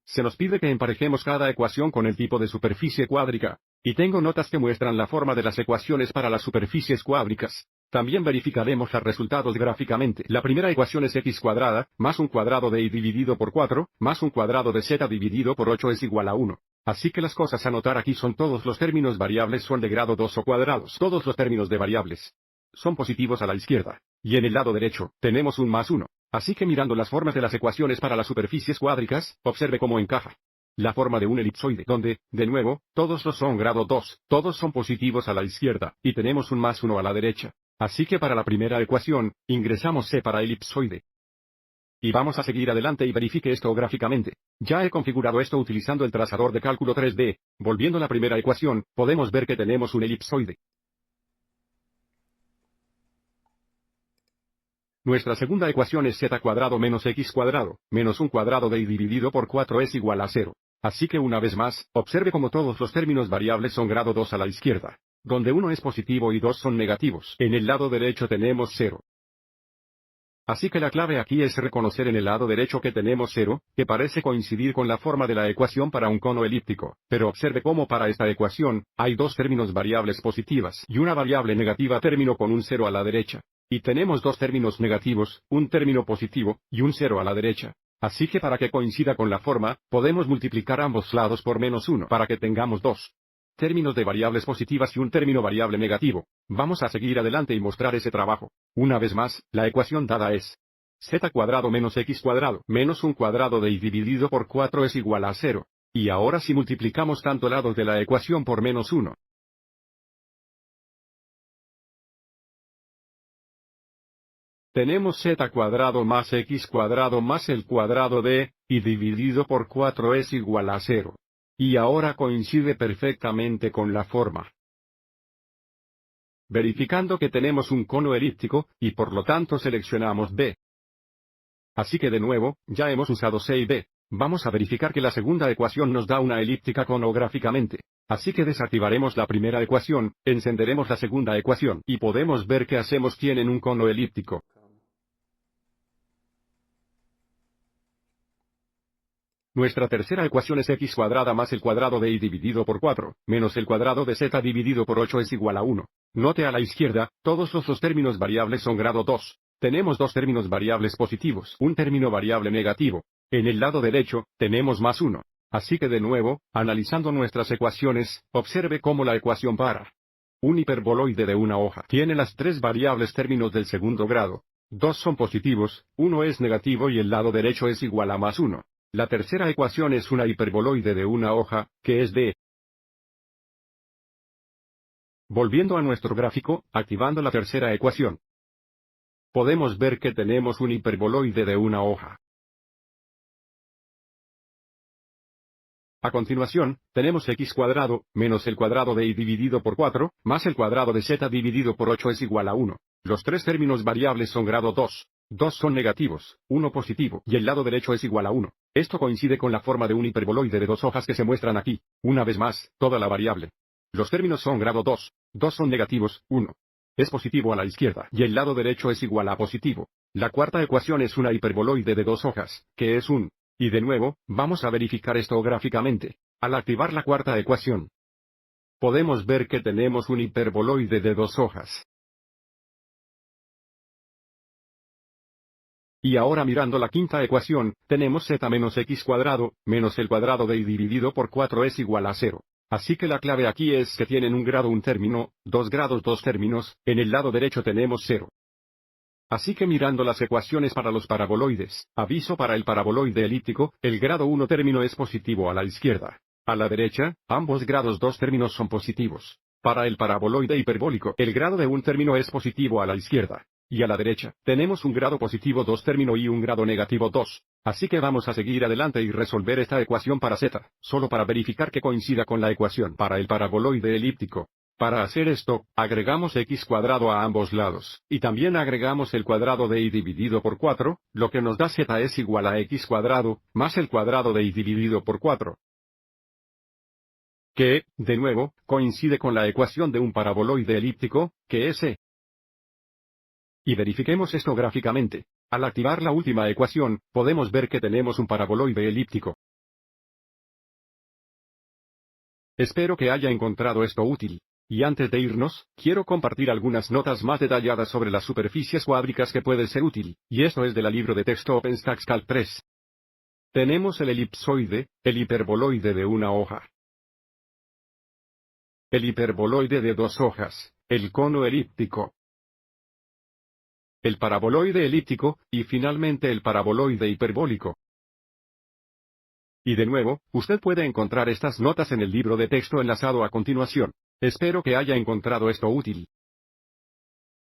Se nos pide que emparejemos cada ecuación con el tipo de superficie cuádrica, y tengo notas que muestran la forma de las ecuaciones para las superficies cuádricas. También verificaremos los resultados gráficamente. La primera ecuación es x cuadrada, más un cuadrado de y dividido por 4, más un cuadrado de z dividido por 8 es igual a 1. Así que las cosas a notar aquí son todos los términos variables son de grado 2 o cuadrados. Todos los términos de variables son positivos a la izquierda. Y en el lado derecho, tenemos un más 1. Así que mirando las formas de las ecuaciones para las superficies cuádricas, observe cómo encaja. La forma de un elipsoide, donde, de nuevo, todos los son grado 2, todos son positivos a la izquierda, y tenemos un más 1 a la derecha. Así que para la primera ecuación, ingresamos C para elipsoide. Y vamos a seguir adelante y verifique esto gráficamente. Ya he configurado esto utilizando el trazador de cálculo 3D. Volviendo a la primera ecuación, podemos ver que tenemos un elipsoide. Nuestra segunda ecuación es z cuadrado menos x cuadrado, menos un cuadrado de y dividido por 4 es igual a 0. Así que una vez más, observe como todos los términos variables son grado 2 a la izquierda, donde 1 es positivo y 2 son negativos. En el lado derecho tenemos 0. Así que la clave aquí es reconocer en el lado derecho que tenemos 0, que parece coincidir con la forma de la ecuación para un cono elíptico. Pero observe cómo para esta ecuación, hay dos términos variables positivas y una variable negativa término con un 0 a la derecha. Y tenemos dos términos negativos, un término positivo, y un 0 a la derecha. Así que para que coincida con la forma, podemos multiplicar ambos lados por menos 1 para que tengamos dos términos de variables positivas y un término variable negativo. Vamos a seguir adelante y mostrar ese trabajo. Una vez más, la ecuación dada es z cuadrado menos x cuadrado menos un cuadrado de y dividido por 4 es igual a 0. Y ahora si multiplicamos tanto lados de la ecuación por menos 1, tenemos z cuadrado más x cuadrado más el cuadrado de, y dividido por 4 es igual a 0. Y ahora coincide perfectamente con la forma. Verificando que tenemos un cono elíptico, y por lo tanto seleccionamos B. Así que de nuevo, ya hemos usado C y D. Vamos a verificar que la segunda ecuación nos da una elíptica cono gráficamente. Así que desactivaremos la primera ecuación, encenderemos la segunda ecuación, y podemos ver que hacemos tienen un cono elíptico. Nuestra tercera ecuación es x cuadrada más el cuadrado de y dividido por 4, menos el cuadrado de z dividido por 8 es igual a 1. Note a la izquierda, todos los términos variables son grado 2. Tenemos dos términos variables positivos, un término variable negativo. En el lado derecho, tenemos más 1. Así que de nuevo, analizando nuestras ecuaciones, observe cómo la ecuación para un hiperboloide de una hoja tiene las tres variables términos del segundo grado. Dos son positivos, uno es negativo y el lado derecho es igual a más 1. La tercera ecuación es una hiperboloide de una hoja, que es de. Volviendo a nuestro gráfico, activando la tercera ecuación, podemos ver que tenemos un hiperboloide de una hoja. A continuación, tenemos x cuadrado, menos el cuadrado de y dividido por 4, más el cuadrado de z dividido por 8 es igual a 1. Los tres términos variables son grado 2. Dos son negativos, uno positivo, y el lado derecho es igual a 1. Esto coincide con la forma de un hiperboloide de dos hojas que se muestran aquí. Una vez más, toda la variable. Los términos son grado 2. Dos son negativos, 1 es positivo a la izquierda, y el lado derecho es igual a positivo. La cuarta ecuación es una hiperboloide de dos hojas, que es un. Y de nuevo, vamos a verificar esto gráficamente. Al activar la cuarta ecuación, podemos ver que tenemos un hiperboloide de dos hojas. Y ahora mirando la quinta ecuación, tenemos z menos x cuadrado, menos el cuadrado de y dividido por 4 es igual a 0. Así que la clave aquí es que tienen un grado un término, dos grados dos términos, en el lado derecho tenemos 0. Así que mirando las ecuaciones para los paraboloides, aviso para el paraboloide elíptico, el grado 1 término es positivo a la izquierda. A la derecha, ambos grados 2 términos son positivos. Para el paraboloide hiperbólico, el grado de un término es positivo a la izquierda. Y a la derecha, tenemos un grado positivo 2 término y un grado negativo 2. Así que vamos a seguir adelante y resolver esta ecuación para z, solo para verificar que coincida con la ecuación para el paraboloide elíptico. Para hacer esto, agregamos x cuadrado a ambos lados, y también agregamos el cuadrado de y dividido por 4, lo que nos da z es igual a x cuadrado, más el cuadrado de y dividido por 4. Que, de nuevo, coincide con la ecuación de un paraboloide elíptico, que es E. Y verifiquemos esto gráficamente. Al activar la última ecuación, podemos ver que tenemos un paraboloide elíptico. Espero que haya encontrado esto útil. Y antes de irnos, quiero compartir algunas notas más detalladas sobre las superficies cuádricas que pueden ser útil, y esto es del libro de texto OpenStax Calc 3. Tenemos el elipsoide, el hiperboloide de una hoja, el hiperboloide de 2 hojas, el cono elíptico, el paraboloide elíptico, y finalmente el paraboloide hiperbólico. Y de nuevo, usted puede encontrar estas notas en el libro de texto enlazado a continuación. Espero que haya encontrado esto útil.